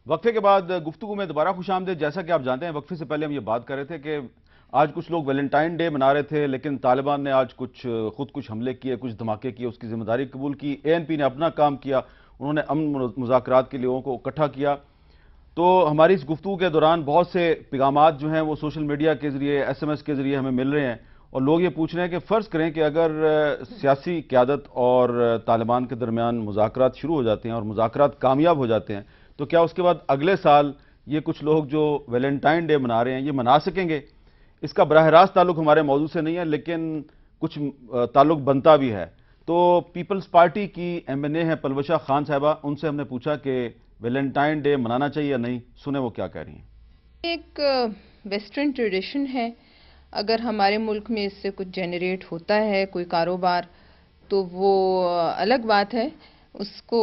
وقفے کے بعد گفتگو میں دوبارہ خوش آمدید. جیسا کہ آپ جانتے ہیں وقفے سے پہلے ہم یہ بات کر رہے تھے کہ آج کچھ لوگ ویلنٹائن ڈے منا رہے تھے، لیکن طالبان نے آج خود کچھ حملے کیے، کچھ دھماکے کیے، اس کی ذمہ داری قبول کی. ANP نے اپنا کام کیا، انہوں نے امن مذاکرات کے لوگوں کو اکٹھا کیا. تو ہماری اس گفتگو کے دوران بہت سے پیغامات جو ہیں وہ سوشل میڈیا کے ذریعے، SMS کے ذریعے ہمیں مل رہے ہیں، اور لوگ یہ پوچھ رہے ہیں کہ فرض کریں کہ اگر سیاسی قیادت اور طالبان کے درمیان مذاکرات شروع ہو جاتے ہیں اور مذاکرات کامیاب ہو جاتے ہیں تو کیا اس کے بعد اگلے سال یہ کچھ لوگ جو ویلنٹائن ڈے منا رہے ہیں یہ منا سکیں گے؟ اس کا براہ راست تعلق ہمارے موضوع سے نہیں ہے، لیکن کچھ تعلق بنتا بھی ہے. تو پیپلز پارٹی کی MNA ہیں پلوشا خان صاحبہ، ان سے ہم نے پوچھا کہ ویلنٹائن ڈے منانا چاہیے یا نہیں. سنیں وہ کیا کہہ رہی ہیں. ایک ویسٹرن ٹریڈیشن ہے، اگر ہمارے ملک میں اس سے کچھ جنریٹ ہوتا ہے کوئی کاروبار تو وہ الگ بات ہے، اس کو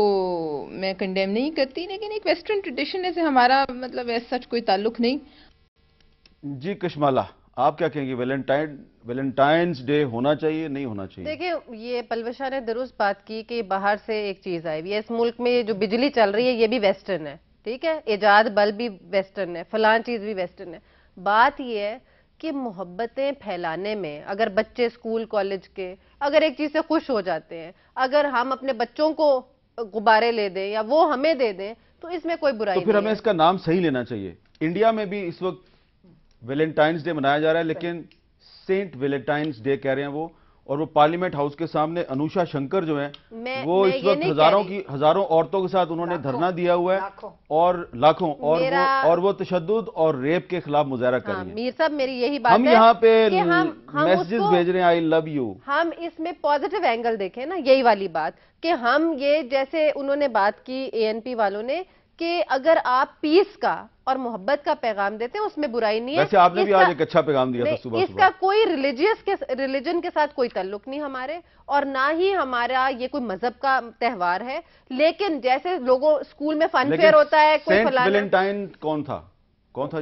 میں کنڈیم نہیں کرتی، لیکن ایک ویسٹرن ٹریڈیشن سے ہمارا مطلب ایسا سچ کوئی تعلق نہیں. جی کشمالہ، آپ کیا کہیں گے؟ ویلنٹائنز ڈے ہونا چاہیے نہیں ہونا چاہیے؟ دیکھیں، یہ پلوشا نے درست بات کی کہ باہر سے ایک چیز آئی ہوئی ہے. اس ملک میں جو بجلی چل رہی ہے یہ بھی ویسٹرن ہے، ٹھیک ہے، ایجاد بلب بھی ویسٹرن ہے، فلان چیز بھی ویسٹرن ہے. بات یہ ہے کہ محبتیں پھیلانے میں اگر بچے اسکول کالج کے اگر ایک چیز سے خوش ہو جاتے ہیں، اگر ہم اپنے بچوں کو غبارے لے دیں یا وہ ہمیں دے دیں تو اس میں کوئی برائی نہیں ہے. تو پھر ہمیں اس کا نام صحیح لینا چاہیے. انڈیا میں بھی اس وقت ویلنٹائنز ڈے منایا جا رہا ہے، لیکن سینٹ ویلنٹائنز ڈے کہہ رہے ہیں وہ، اور وہ پارلیمنٹ ہاؤس کے سامنے انوشا شنکر جو ہیں وہ اس وقت ہزاروں عورتوں کے ساتھ انہوں نے دھرنا دیا ہوا ہے، اور لاکھوں اور وہ تشدد اور ریپ کے خلاف مظاہرہ کر رہی ہیں. میر صاحب میری یہی بات ہے، ہم یہاں پہ میسیجز بھیج رہے ہیں آئی لو یو. ہم اس میں پازیٹیو اینگل دیکھیں نا، یہی والی بات کہ ہم یہ جیسے انہوں نے بات کی ANP والوں نے کہ اگر آپ پیس کا اور محبت کا پیغام دیتے ہیں اس میں برائی نہیں ہے. ویسے آپ نے بھی آج ایک اچھا پیغام دیا تھا صبح. اس کا کوئی ریلیجن کے ساتھ کوئی تعلق نہیں ہمارے، اور نہ ہی ہمارا یہ کوئی مذہب کا تہوار ہے. لیکن جیسے لوگوں اسکول میں فن فیئر ہوتا ہے کوئی سینٹ ویلنٹائن کون تھا؟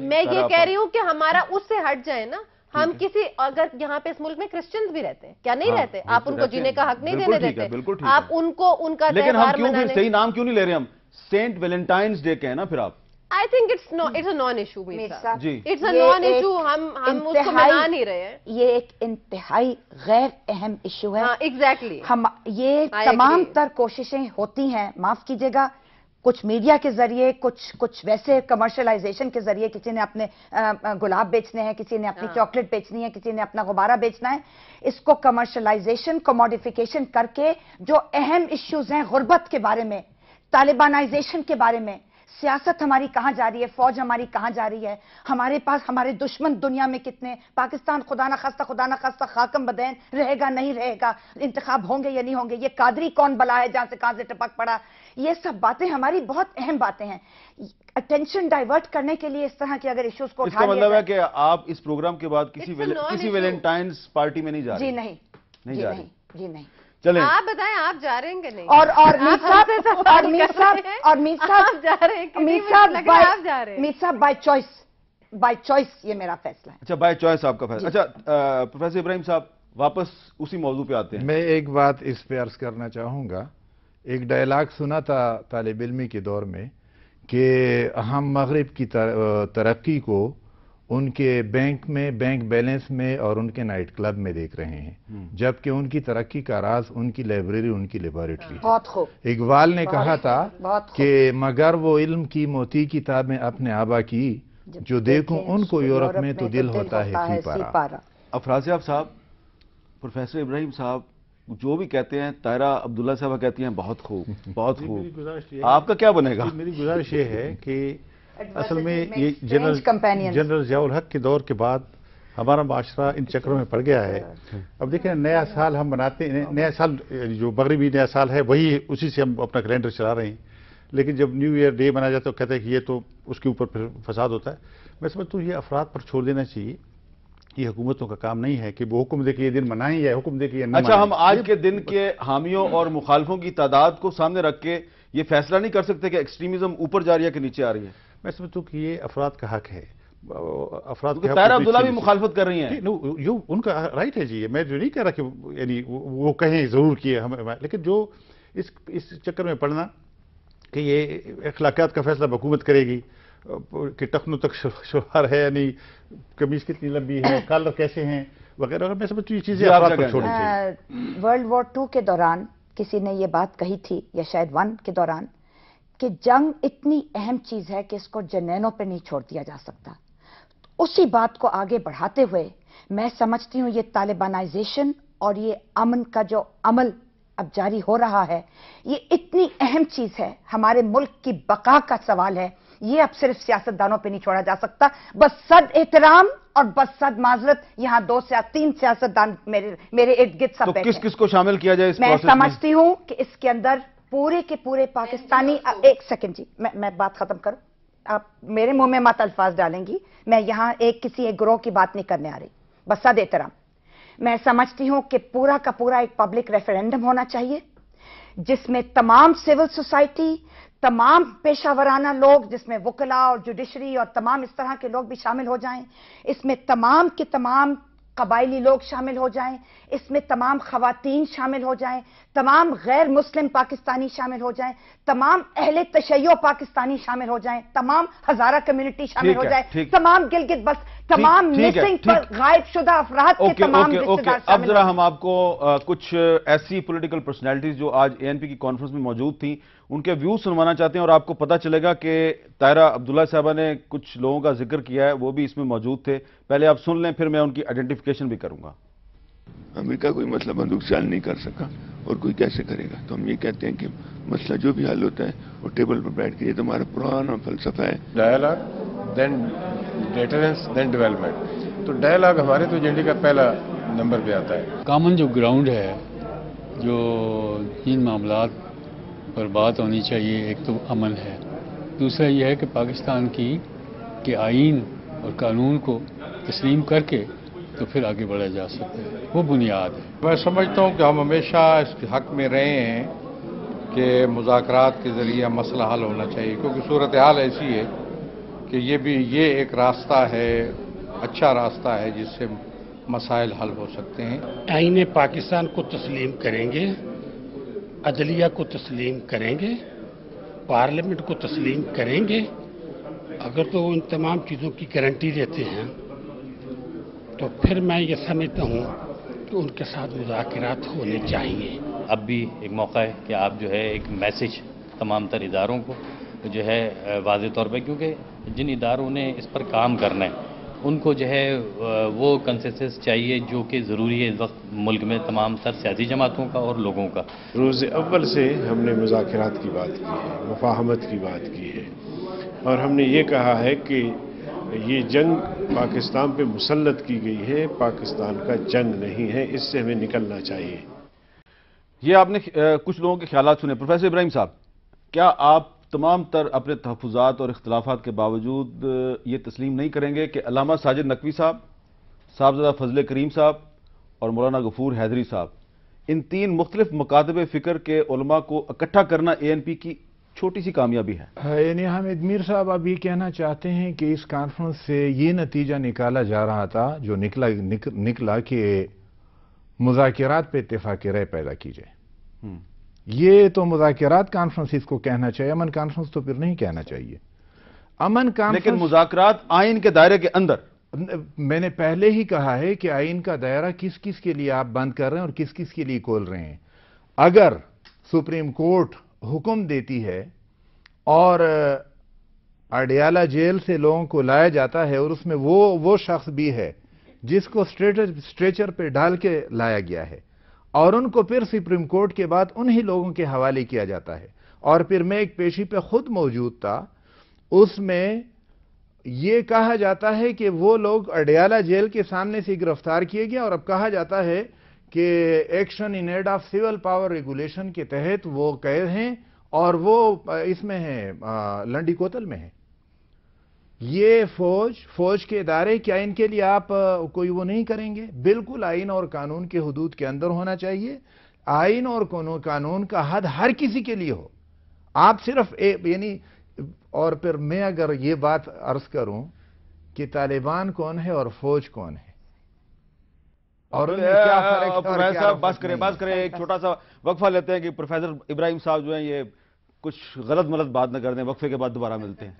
میں یہ کہہ رہی ہوں کہ ہمارا اس سے ہٹ جائے نا. ہم کسی اگر یہاں پہ اس ملک میں کرسچنز بھی رہتے ہیں، کیا نہیں رہتے؟ آپ ان کو جینے کا حق نہیں دینے دیتے، آپ ان کو ان کا لیکن ہم کیوں پھر صحیح نام کیوں نہیں لے رہے؟ ہم سینٹ ویلنٹائنز ڈے کہیں نا پھر آپ. I think it's a non-issue. It's a non-issue. ہم اس کو منا نہیں رہے ہیں. یہ ایک انتہائی غیر اہم ایشو ہے. ایگزیکٹلی. یہ تمام تر کوششیں ہوتی ہیں، معاف کیجیے گا، کچھ میڈیا کے ذریعے، کچھ ویسے کمرشلائزیشن کے ذریعے. کسی نے اپنے گلاب بیچنے ہیں، کسی نے اپنی چاکلیٹ بیچنی ہے، کسی نے اپنا غبارہ بیچنا ہے. اس کو کمرشلائزیشن، کموڈیفیکیشن کر کے جو اہم ایشوز ہیں غربت کے بارے میں، طالبانائزیشن کے بارے میں، سیاست ہماری کہاں جا رہی ہے، فوج ہماری کہاں جا رہی ہے، ہمارے پاس ہمارے دشمن دنیا میں کتنے، پاکستان خدا نہ خواستہ خاکم بدین رہے گا نہیں رہے گا، انتخاب ہوں گے یا نہیں ہوں گے، یہ قادری کون بلا ہے جہاں سے کہاں سے ٹپک پڑا. یہ سب باتیں ہماری بہت اہم باتیں ہیں. اٹینشن ڈائیورٹ کرنے کے لیے اس طرح کے اگر ایشوز کو اٹھا لیا. اس کا مطلب ہے کہ آپ اس پروگرام کے بعد کسی ویلنٹائنز پارٹی میں نہیں جا رہے؟ جی نہیں، جی نہیں. چلیں آپ بتائیں، آپ جا رہے ہیں کہ نہیں؟ اور میر صاحب بائی چوائس یہ میرا فیصلہ ہے. اچھا، بائی چوائس آپ کا فیصلہ. اچھا پروفیسر ابراہیم صاحب، واپس اسی موضوع پہ آتے ہیں. میں ایک بات اس پہ عرض کرنا چاہوں گا. ایک ڈائلاگ سنا تھا طالب علمی کے دور میں کہ ہم مغرب کی ترقی کو ان کے بینک بیلنس میں اور ان کے نائٹ کلب میں دیکھ رہے ہیں، جبکہ ان کی ترقی کا راز ان کی لائبریری، ان کی لیبارٹری. بہت خوب. اقبال نے کہا تھا کہ مگر وہ علم کی موتی کتابیں اپنے آبا کی، جو دیکھوں ان کو یورپ میں تو دل ہوتا ہے سی پارا. افراز صاحب، پروفیسر ابراہیم صاحب جو بھی کہتے ہیں، طاہرہ عبداللہ صاحبہ کہتی ہیں بہت خوب بہت خوب. آپ کا کیا بنے گا؟ میری گزارش یہ ہے کہ اصل میں یہ جنرل ضیاء الحق کے دور کے بعد ہمارا معاشرہ ان چکروں میں پڑ گیا ہے. اب دیکھیں، نیا سال ہم مناتے ہیں، نیا سال جو مغربی نیا سال ہے وہی اسی سے ہم اپنا کیلنڈر چلا رہے ہیں، لیکن جب نیو ایئر ڈے منایا جاتا ہے تو کہتے ہیں کہ یہ تو اس کے اوپر پھر فساد ہوتا ہے. میں سمجھتا ہوں یہ افراد پر چھوڑ دینا چاہیے. یہ حکومتوں کا کام نہیں ہے کہ وہ حکم دے کے یہ دن منائیں یا حکم دے کے یہ نہ منائیں. اچھا، ہم آج کے دن کے حامیوں اور مخالفوں کی تعداد کو سامنے رکھ کے یہ فیصلہ نہیں کر سکتے کہ ایکسٹریمزم اوپر جا رہی ہے کہ نیچے آ رہی ہے؟ میں سمجھتا ہوں کہ یہ افراد کا حق ہے. افراد طاہرہ عبداللہ بھی مخالفت کر رہی ہیں. ان کا رائٹ ہے جی. میں جو نہیں کہہ رہا کہ یعنی وہ کہیں ضرور کیے ہمیں، لیکن جو اس چکر میں پڑنا کہ یہ اخلاقیات کا فیصلہ حکومت کرے گی کہ ٹخنوں تک شلوار ہے یعنی قمیض کتنی لمبی ہے، کالر کیسے ہیں وغیرہ. میں سمجھتی ہوں یہ چیزیں افراد پر چھوڑنی چاہیے. ورلڈ وار 2 کے دوران کسی نے یہ بات کہی تھی یا شاید 1 کے دوران کہ جنگ اتنی اہم چیز ہے کہ اس کو جنینوں پہ نہیں چھوڑ دیا جا سکتا. اسی بات کو آگے بڑھاتے ہوئے میں سمجھتی ہوں یہ طالبانائزیشن اور یہ امن کا جو عمل اب جاری ہو رہا ہے یہ اتنی اہم چیز ہے، ہمارے ملک کی بقا کا سوال ہے. یہ اب صرف سیاستدانوں پہ نہیں چھوڑا جا سکتا. بس صد احترام اور بس صد معذرت، یہاں 2 سے 3 سیاستدان میرے ارد گرد سب تو بیٹھے. کس کس کو شامل کیا جائے اس میں پروسیس میں؟ سمجھتی ہوں کہ اس کے اندر پورے کے پورے پاکستانی. ایک سیکنڈ جی، میں بات ختم کروں. آپ میرے منہ میں مت الفاظ ڈالیں گی. میں یہاں کسی ایک گروہ کی بات نہیں کرنے آ رہی. بس صد احترام. میں سمجھتی ہوں کہ پورا کا پورا ایک پبلک ریفرینڈم ہونا چاہیے جس میں تمام سول سوسائٹی، تمام پیشہ ورانہ لوگ، جس میں وکلاء اور جوڈیشری اور تمام اس طرح کے لوگ بھی شامل ہو جائیں. اس میں تمام کے تمام قبائلی لوگ شامل ہو جائیں. اس میں تمام خواتین شامل ہو جائیں، تمام غیر مسلم پاکستانی شامل ہو جائیں، تمام اہل تشیع پاکستانی شامل ہو جائیں، تمام ہزارہ کمیونٹی شامل ہو جائے، تمام گلگت بلتستان، تمام مسنگ پر غائب شدہ افراد کے تمام رشتہ دار شامل. اب ذرا ہم آپ کو کچھ ایسی پولیٹیکل پرسنالٹیز جو آج ANP کی کانفرنس میں موجود تھیں ان کے ویوز سنوانا چاہتے ہیں، اور آپ کو پتہ چلے گا کہ طاہرہ عبداللہ صاحبہ نے کچھ لوگوں کا ذکر کیا ہے، وہ بھی اس میں موجود تھے. پہلے آپ سن لیں، پھر میں ان کی آئیڈینٹیفیکیشن بھی کروں گا. امریکہ کوئی مسئلہ بندوق سے حل نہیں کر سکا اور کوئی کیسے کرے گا. تو ہم یہ کہتے ہیں کہ مسئلہ جو بھی حل ہوتا ہے وہ ٹیبل پر بیٹھ کے، یہ تو ہمارا پرانا فلسفہ ہے. ڈائلاگ دین ڈیٹرنس دین ڈیولپمنٹ. تو ڈائلاگ ہمارے تو ایجنڈے کا پہلا نمبر پہ آتا ہے. کامن جو گراؤنڈ ہے جو ان معاملات پر بات ہونی چاہیے، ایک تو امن ہے، دوسرا یہ ہے کہ پاکستان کے آئین اور قانون کو تسلیم کر کے تو پھر آگے بڑھا جا سکتا ہے. وہ بنیاد ہے. میں سمجھتا ہوں کہ ہم ہمیشہ اس کے حق میں رہے ہیں کہ مذاکرات کے ذریعے مسئلہ حل ہونا چاہیے، کیونکہ صورتحال ایسی ہے کہ یہ ایک راستہ ہے، اچھا راستہ ہے جس سے مسائل حل ہو سکتے ہیں. آئین پاکستان کو تسلیم کریں گے، عدلیہ کو تسلیم کریں گے، پارلیمنٹ کو تسلیم کریں گے. اگر تو ان تمام چیزوں کی گارنٹی دیتے ہیں تو پھر میں یہ سمجھتا ہوں کہ ان کے ساتھ مذاکرات ہونے چاہیے. اب بھی ایک موقع ہے کہ آپ جو ہے ایک میسج تمام تر اداروں کو جو ہے واضح طور پہ، کیونکہ جن اداروں نے اس پر کام کرنا ہے ان کو جو ہے وہ کنسنسس چاہیے جو کہ ضروری ہے اس وقت ملک میں تمام تر سیاسی جماعتوں کا اور لوگوں کا. روز اول سے ہم نے مذاکرات کی بات کی ہے، مفاہمت کی بات کی ہے، اور ہم نے یہ کہا ہے کہ یہ جنگ پاکستان پہ مسلط کی گئی ہے، پاکستان کا جنگ نہیں ہے، اس سے ہمیں نکلنا چاہیے. یہ آپ نے کچھ لوگوں کے خیالات سنے. پروفیسر ابراہیم صاحب، کیا آپ تمام تر اپنے تحفظات اور اختلافات کے باوجود یہ تسلیم نہیں کریں گے کہ علامہ ساجد نقوی صاحب، صاحبزادہ فضل کریم صاحب اور مولانا غفور حیدری صاحب، ان 3 مختلف مکاتب فکر کے علماء کو اکٹھا کرنا ANP کی چھوٹی سی کامیابی ہے؟ یعنی حامد میر صاحب اب یہ کہنا چاہتے ہیں کہ اس کانفرنس سے یہ نتیجہ نکالا جا رہا تھا جو نکلا کہ مذاکرات پہ اتفاق رائے پیدا کی جائے. یہ تو مذاکرات کانفرنس اس کو کہنا چاہیے، امن کانفرنس تو پھر نہیں کہنا چاہیے. امن کانفرنس، لیکن مذاکرات آئین کے دائرے کے اندر. میں نے پہلے ہی کہا ہے کہ آئین کا دائرہ کس کس کے لیے آپ بند کر رہے ہیں اور کس کس کے لیے کھول رہے ہیں. اگر سپریم کورٹ حکم دیتی ہے اور اڈیالہ جیل سے لوگوں کو لایا جاتا ہے اور اس میں وہ شخص بھی ہے جس کو اسٹریچر پہ ڈال کے لایا گیا ہے، اور ان کو پھر سپریم کورٹ کے بعد انہی لوگوں کے حوالے کیا جاتا ہے. اور پھر میں ایک پیشی پہ خود موجود تھا، اس میں یہ کہا جاتا ہے کہ وہ لوگ اڈیالہ جیل کے سامنے سے گرفتار کیے گئے، اور اب کہا جاتا ہے کہ action in aid of civil power regulation کے تحت وہ قید ہیں اور وہ اس میں ہیں لنڈی کوتل میں ہیں. یہ فوج کے ادارے کیا ان کے لیے آپ کوئی وہ نہیں کریں گے؟ بالکل آئین اور قانون کے حدود کے اندر ہونا چاہیے. آئین اور قانون کا حد ہر کسی کے لیے ہو. آپ صرف یعنی، اور پھر میں اگر یہ بات عرض کروں کہ طالبان کون ہے اور فوج کون ہے اور ان میں کیا فرق ہے. بس کریں ایک چھوٹا سا وقفہ لیتے ہیں کہ پروفیسر ابراہیم صاحب جو ہیں یہ کچھ غلط ملت بات نہ کر دیں. وقفے کے بعد دوبارہ ملتے ہیں.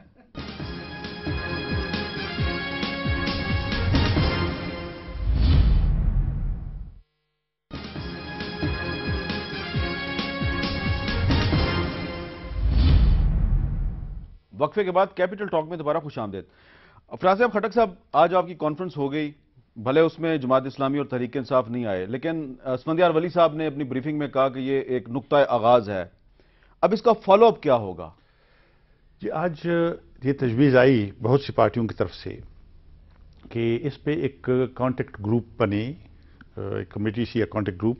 وقفے کے بعد کیپٹل ٹاک میں دوبارہ خوش آمدید. فراز صاحب خٹک صاحب، آج آپ کی کانفرنس ہو گئی، بھلے اس میں جماعت اسلامی اور تحریک انصاف نہیں آئے، لیکن اسفندیار ولی صاحب نے اپنی بریفنگ میں کہا کہ یہ ایک نقطہ آغاز ہے. اب اس کا فالو اپ کیا ہوگا؟ جی، آج یہ تجویز آئی بہت سی پارٹیوں کی طرف سے کہ اس پہ ایک کانٹیکٹ گروپ بنے، ایک کمیٹی سی یا کانٹیکٹ گروپ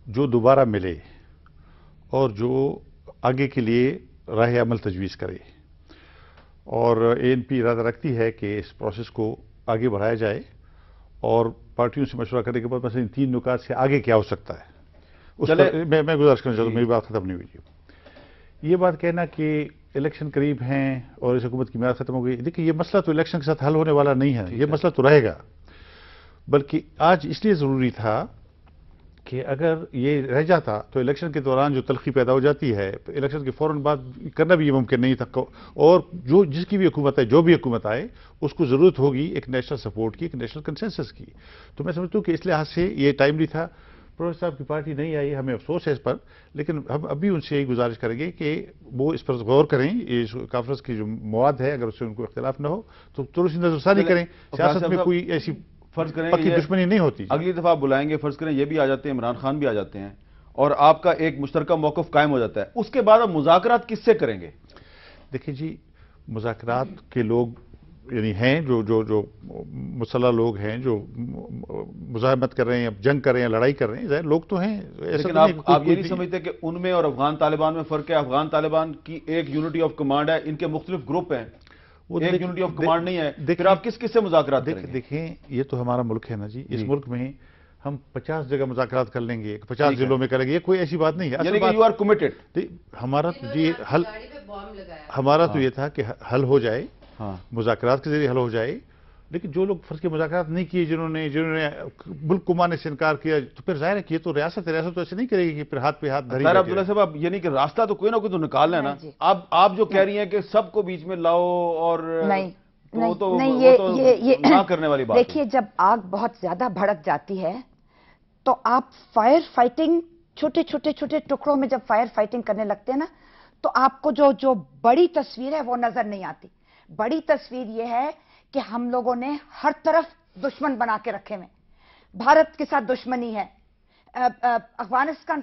جو دوبارہ ملے اور جو آگے کے لیے راہ عمل تجویز کرے. اور اے این پی ارادہ رکھتی ہے کہ اس پروسیس کو آگے بڑھایا جائے اور پارٹیوں سے مشورہ کرنے کے بعد مثلا ان 3 نکات سے آگے کیا ہو سکتا ہے اس پر میں گزارش کرنا چاہتا ہوں. میری بات ختم نہیں ہوئی. یہ بات کہنا کہ الیکشن قریب ہیں اور اس حکومت کی میعاد ختم ہو گئی، دیکھیں یہ مسئلہ تو الیکشن کے ساتھ حل ہونے والا نہیں ہے، یہ مسئلہ تو رہے گا. بلکہ آج اس لیے ضروری تھا کہ اگر یہ رہ جاتا تو الیکشن کے دوران جو تلخی پیدا ہو جاتی ہے، الیکشن کے فوراً بعد کرنا بھی یہ ممکن نہیں تھا. اور جس کی بھی حکومت ہے، جو بھی حکومت آئے، اس کو ضرورت ہوگی ایک نیشنل سپورٹ کی، ایک نیشنل کنسنسس کی. تو میں سمجھتا ہوں کہ اس لحاظ سے یہ ٹائملی تھا. پروفیسر صاحب کی پارٹی نہیں آئی، ہمیں افسوس ہے اس پر، لیکن ہم ابھی ان سے یہی گزارش کریں گے کہ وہ اس پر غور کریں. اس کانفرنس کی جو مواد ہے اگر اس سے ان کو اختلاف نہ ہو تو تھوڑی سی نظر ثانی کریں. سیاست میں کوئی ایسی فرض کریں پکی دشمنی نہیں ہوتی. اگلی دفعہ آپ بلائیں گے، فرض کریں یہ بھی آ جاتے ہیں، عمران خان بھی آ جاتے ہیں اور آپ کا ایک مشترکہ موقف قائم ہو جاتا ہے، اس کے بعد آپ مذاکرات کس سے کریں گے؟ دیکھیں جی، مذاکرات کے لوگ یعنی ہیں جو مسلح لوگ ہیں جو مزاحمت کر رہے ہیں، جنگ کر رہے ہیں، لڑائی کر رہے ہیں، لوگ تو ہیں. لیکن آپ یہ نہیں سمجھتے کہ ان میں اور افغان طالبان میں فرق ہے؟ افغان طالبان کی ایک یونٹی آف کمانڈ ہے، ان کے مختلف گروپ ہیں، ایک یونٹی آف کمانڈ نہیں ہے. پھر آپ کس سے مذاکرات کریں گے؟ دیکھیں یہ تو ہمارا ملک ہے نا جی. اس ملک میں ہم 50 جگہ مذاکرات کر لیں گے، 50 ضلعوں میں کریں گے، یہ کوئی ایسی بات نہیں ہے. یعنی کہ یو آر کمیٹڈ. ہمارا تو جی حل، ہمارا تو یہ تھا کہ حل ہو جائے، مذاکرات کے ذریعے حل ہو جائے. لیکن جو لوگ فرض کے مذاکرات نہیں کیے، جنہوں نے ملک کمانے سے انکار کیا، تو پھر ظاہر ہے کہ یہ تو ریاست تو ایسے نہیں کرے گی کہ پھر ہاتھ پہ ہاتھ دھری. عبداللہ صاحب، اب یعنی کہ راستہ تو کوئی نہ کوئی تو نکالنا ہے نا. آپ جو کہہ رہی ہیں کہ سب کو بیچ میں لاؤ اور نہ کرنے والی بات. دیکھیے، جب آگ بہت زیادہ بھڑک جاتی ہے تو آپ فائر فائٹنگ چھوٹے ٹکڑوں میں جب فائر فائٹنگ کرنے لگتے ہیں نا، تو آپ کو جو بڑی تصویر ہے وہ نظر نہیں آتی. بڑی تصویر یہ ہے کہ ہم لوگوں نے ہر طرف دشمن بنا کے رکھے ہوئے. بھارت کے ساتھ دشمنی ہے، افغانستان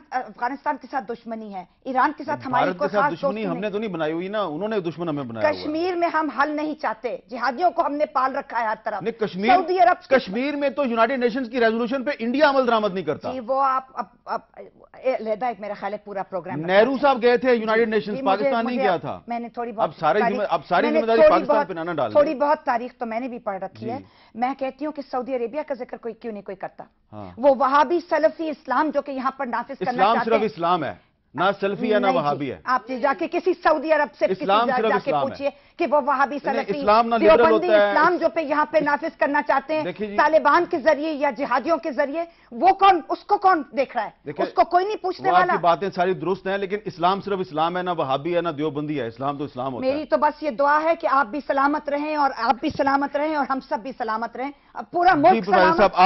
کے ساتھ دشمنی ہے، ایران کے ساتھ ہماری کوئی خاص دشمنی ہم نے تو نہیں بنائی ہوئی نا، انہوں نے دشمن ہمیں بنایا. کشمیر میں ہم حل نہیں چاہتے، جہادیوں کو ہم نے پال رکھا ہے ہر طرف. سعودی عرب، کشمیر میں تو یونائیٹڈ نیشنز کی ریزولوشن پہ انڈیا عمل درآمد نہیں کرتا. جی وہ آپ علیحدہ ایک میرا خیال ہے پورا پروگرام. نہرو صاحب گئے تھے یونائیٹڈ نیشنز، پاکستان نہیں گیا تھا. میں نے تھوڑی بہت اب ساری ذمہ داری پاکستان پہ نہ ڈال. تھوڑی بہت تاریخ تو میں نے بھی پڑھ رکھی ہے. میں کہتی ہوں کہ سعودی عربیہ کا ذکر کوئی کیوں نہیں کوئی کرتا. وہ وہابی سلفی اسلام جو کہ یہاں پر نافذ کرنا چاہتے ہیں. اسلام صرف اسلام ہے، نہ سلفی ہے نہ وہابی ہے. آپ جا کے کسی سعودی عرب سے جا کے پوچھیے کہ وہ وہابی سلفی دیوبندی اسلام جو پہ یہاں پہ نافذ کرنا چاہتے ہیں طالبان کے ذریعے یا جہادیوں کے ذریعے، وہ کون، اس کو کون دیکھ رہا ہے؟ اس کو کوئی نہیں پوچھنے والا. آپ کی باتیں ساری درست ہیں، لیکن اسلام صرف اسلام ہے، نہ وہابی ہے نہ دیوبندی ہے. اسلام تو اسلام ہوتا ہے. میری تو بس یہ دعا ہے کہ آپ بھی سلامت رہیں اور آپ بھی سلامت رہیں اور ہم سب بھی سلامت رہیں، پورا ملک سلامت،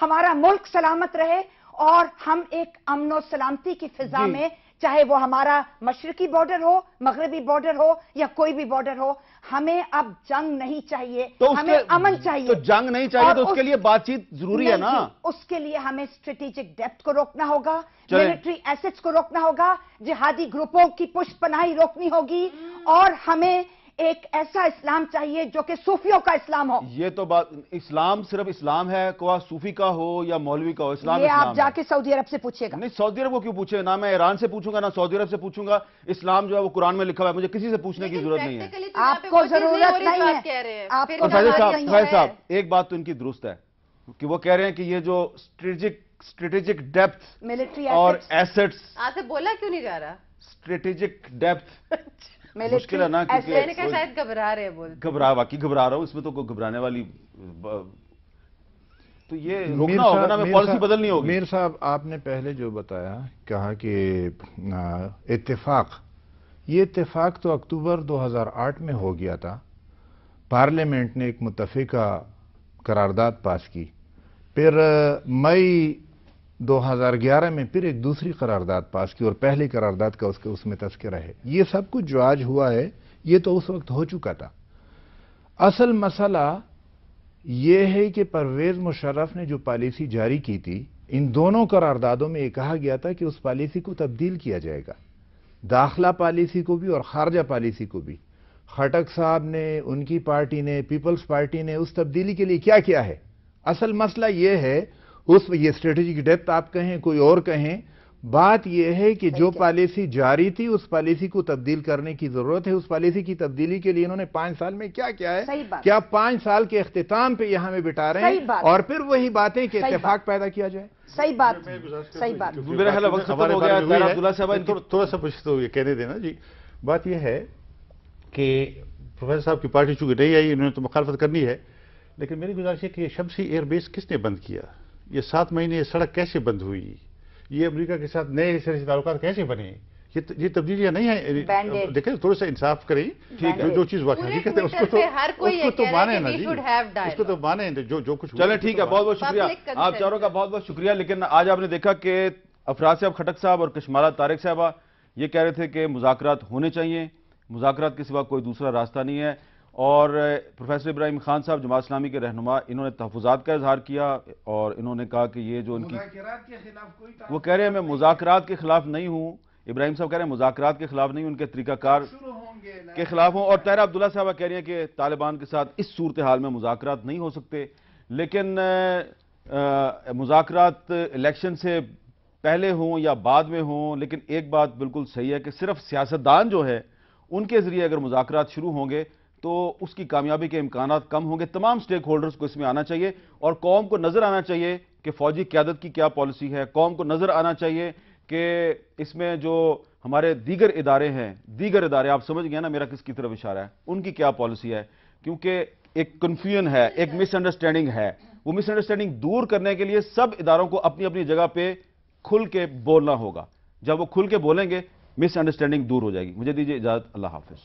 ہمارا ملک سلامت رہے اور ہم ایک امن و سلامتی کی فضا میں، چاہے وہ ہمارا مشرقی بارڈر ہو، مغربی بارڈر ہو یا کوئی بھی بارڈر ہو، ہمیں اب جنگ نہیں چاہیے، ہمیں امن چاہیے. تو جنگ نہیں چاہیے تو اس کے لیے بات چیت ضروری ہے نا. اس کے لیے ہمیں اسٹریٹجک ڈیپتھ کو روکنا ہوگا، ملٹری ایسٹس کو روکنا ہوگا، جہادی گروپوں کی پشت پناہی روکنی ہوگی، اور ہمیں ایک ایسا اسلام چاہیے جو کہ صوفیوں کا اسلام ہو. یہ تو بات، اسلام صرف اسلام ہے، کوئی صوفی کا ہو یا مولوی کا ہو، اسلام یہ آپ جا کے سعودی عرب سے پوچھے گا. نہیں، سعودی عرب کو کیوں پوچھے؟ نہ میں ایران سے پوچھوں گا نہ سعودی عرب سے پوچھوں گا. اسلام جو ہے وہ قرآن میں لکھا ہوا ہے، مجھے کسی سے پوچھنے کی ضرورت نہیں ہے. آپ کو ضرورت نہیں ہے. فیض صاحب، ایک بات تو ان کی درست ہے کہ وہ کہہ رہے ہیں کہ یہ جو اسٹریٹجک ڈیپتھ ملٹری اور ایسٹس، آپ سے بولا کیوں نہیں جا رہا؟ اسٹریٹجک ڈیپتھ مشکل ہے نا، کیونکہ شاید گھبرا رہے ہیں. واقعی گھبرا رہا ہوں، اس میں تو کوئی گھبرانے والی تو یہ روکنا ہوگا نا، ہمیں پالیسی بدلنی ہوگی. میر صاحب، آپ نے پہلے جو بتایا، کہا کہ اتفاق یہ اتفاق تو اکتوبر 2008 میں ہو گیا تھا. پارلیمنٹ نے ایک متفقہ قرارداد پاس کی. پھر مئی 2011 میں پھر ایک دوسری قرارداد پاس کی اور پہلی قرارداد کا اس میں تذکرہ ہے. یہ سب کچھ جو آج ہوا ہے یہ تو اس وقت ہو چکا تھا. اصل مسئلہ یہ ہے کہ پرویز مشرف نے جو پالیسی جاری کی تھی، ان دونوں قراردادوں میں یہ کہا گیا تھا کہ اس پالیسی کو تبدیل کیا جائے گا، داخلہ پالیسی کو بھی اور خارجہ پالیسی کو بھی. خٹک صاحب نے، ان کی پارٹی نے، پیپلز پارٹی نے اس تبدیلی کے لیے کیا کیا ہے؟ اصل مسئلہ یہ ہے، یہ اسٹریٹجک ڈیپتھ آپ کہیں کوئی اور کہیں، بات یہ ہے کہ جو پالیسی جاری تھی اس پالیسی کو تبدیل کرنے کی ضرورت ہے. اس پالیسی کی تبدیلی کے لیے انہوں نے 5 سال میں کیا کیا ہے؟ کیا 5 سال کے اختتام پہ یہاں میں بٹا رہے ہیں اور پھر وہی باتیں کہ اتفاق پیدا کیا جائے؟ صحیح بات، صحیح بات. میرا خیال ہے وقت ختم ہو گیا. عبداللہ صاحب تھوڑا سا کچھ تو یہ کہنے دینا جی. بات یہ ہے کہ پروفیسر صاحب کی پارٹی چونکہ نہیں آئی، انہوں نے تو مخالفت کرنی ہے، لیکن میری گزارش ہے کہ یہ شمسی ایئر بیس کس نے بند کیا؟ یہ 7 مہینے یہ سڑک کیسے بند ہوئی؟ یہ امریکہ کے ساتھ نئے سرے سے تعلقات کیسے بنے؟ یہ تبدیلیاں نہیں ہیں. دیکھیں تھوڑا سا انصاف کریں. جو چیز حقیقت ہے اس کو تو مانیں نا جی، اس کو تو مانیں جو کچھ. چلیں ٹھیک ہے، بہت بہت شکریہ آپ چاروں کا، بہت بہت شکریہ. لیکن آج آپ نے دیکھا کہ افراز صاحب خٹک صاحب اور کشمالہ طارق صاحبہ یہ کہہ رہے تھے کہ مذاکرات ہونے چاہیے، مذاکرات کے سوا کوئی دوسرا راستہ نہیں ہے. اور پروفیسر ابراہیم خان صاحب جماعت اسلامی کے رہنما، انہوں نے تحفظات کا اظہار کیا اور انہوں نے کہا کہ یہ جو ان کی وہ کہہ رہے ہیں میں مذاکرات کے خلاف نہیں ہوں. ابراہیم صاحب کہہ رہے ہیں مذاکرات کے خلاف نہیں، ان کے طریقہ کار کے خلاف ہوں. اور طاہرہ عبداللہ صاحبہ کہہ رہی ہیں کہ طالبان کے ساتھ اس صورتحال میں مذاکرات نہیں ہو سکتے. لیکن مذاکرات الیکشن سے پہلے ہوں یا بعد میں ہوں، لیکن ایک بات بالکل صحیح ہے کہ صرف سیاستدان جو ہے ان کے ذریعے اگر مذاکرات شروع ہوں گے تو اس کی کامیابی کے امکانات کم ہوں گے. تمام سٹیک ہولڈرز کو اس میں آنا چاہیے اور قوم کو نظر آنا چاہیے کہ فوجی قیادت کی کیا پالیسی ہے. قوم کو نظر آنا چاہیے کہ اس میں جو ہمارے دیگر ادارے آپ سمجھ گئے نا میرا کس کی طرف اشارہ ہے، ان کی کیا پالیسی ہے. کیونکہ ایک کنفیوژن ہے، ایک مس انڈرسٹینڈنگ ہے. وہ مس انڈرسٹینڈنگ دور کرنے کے لیے سب اداروں کو اپنی اپنی جگہ پہ کھل کے بولنا ہوگا. جب وہ کھل کے بولیں گے مس انڈرسٹینڈنگ دور ہو جائے گی. مجھے دیجیے اجازت، اللہ حافظ.